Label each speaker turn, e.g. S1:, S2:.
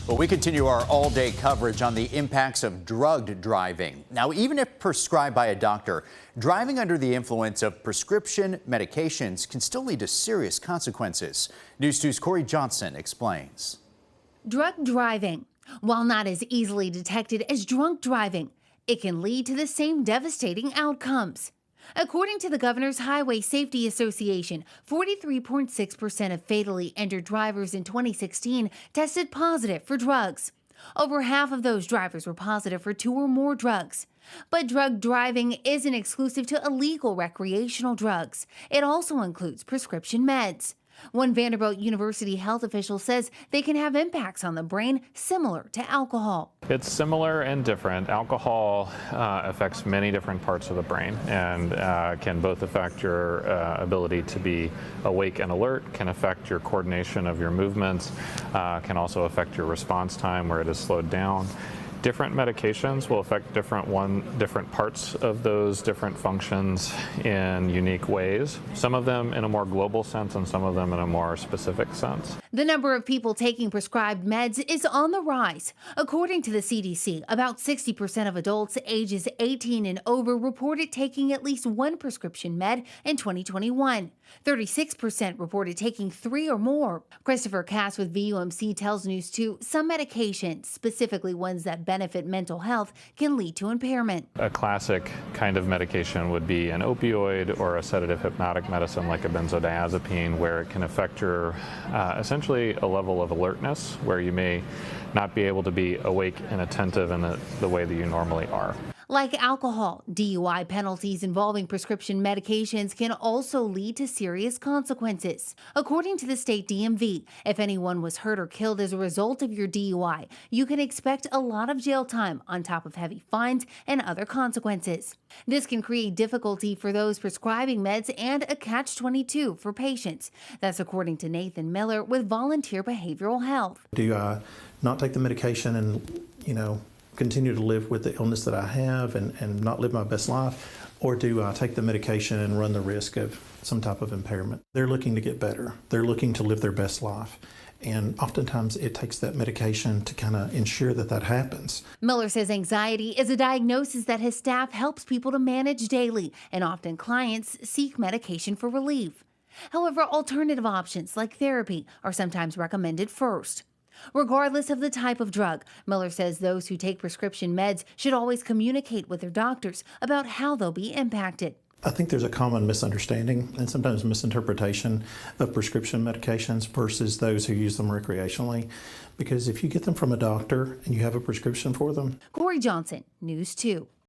S1: Well, we continue our all-day coverage on the impacts of drugged driving. Now, even if prescribed by a doctor, driving under the influence of prescription medications can still lead to serious consequences. News 2's Corey Johnson explains.
S2: Drug driving, while not as easily detected as drunk driving, it can lead to the same devastating outcomes. According to the Governor's Highway Safety Association, 43.6% of fatally injured drivers in 2016 tested positive for drugs. Over half of those drivers were positive for 2 or more drugs. But drug driving isn't exclusive to illegal recreational drugs. It also includes prescription meds. One Vanderbilt University health official says they can have impacts on the brain similar to alcohol.
S3: It's similar and different. Alcohol affects many different parts of the brain and can both affect your ability to be awake and alert, can affect your coordination of your movements, can also affect your response time where it is slowed down. Different medications will affect different parts of those different functions in unique ways, some of them in a more global sense and some of them in a more specific sense.
S2: The number of people taking prescribed meds is on the rise. According to the CDC, about 60% of adults ages 18 and over reported taking at least one prescription med in 2021. 36% reported taking 3 or more. Christopher Cass with VUMC tells News 2 some medications, specifically ones that benefit mental health, can lead to impairment.
S3: A classic kind of medication would be an opioid or a sedative hypnotic medicine like a benzodiazepine, where it can affect your essentially a level of alertness where you may not be able to be awake and attentive in the way that you normally are.
S2: Like alcohol, DUI penalties involving prescription medications can also lead to serious consequences. According to the state DMV, if anyone was hurt or killed as a result of your DUI, you can expect a lot of jail time on top of heavy fines and other consequences. This can create difficulty for those prescribing meds and a catch-22 for patients. That's according to Nathan Miller with Volunteer Behavioral Health.
S4: Do I not take the medication and, continue to live with the illness that I have and not live my best life? Or do I take the medication and run the risk of some type of impairment? They're looking to get better. They're looking to live their best life. And oftentimes it takes that medication to kind of ensure that that happens.
S2: Miller says anxiety is a diagnosis that his staff helps people to manage daily, and often clients seek medication for relief. However, alternative options like therapy are sometimes recommended first. Regardless of the type of drug, Miller says those who take prescription meds should always communicate with their doctors about how they'll be impacted.
S4: I think there's a common misunderstanding and sometimes misinterpretation of prescription medications versus those who use them recreationally. Because if you get them from a doctor and you have a prescription for them.
S2: Corey Johnson, News 2.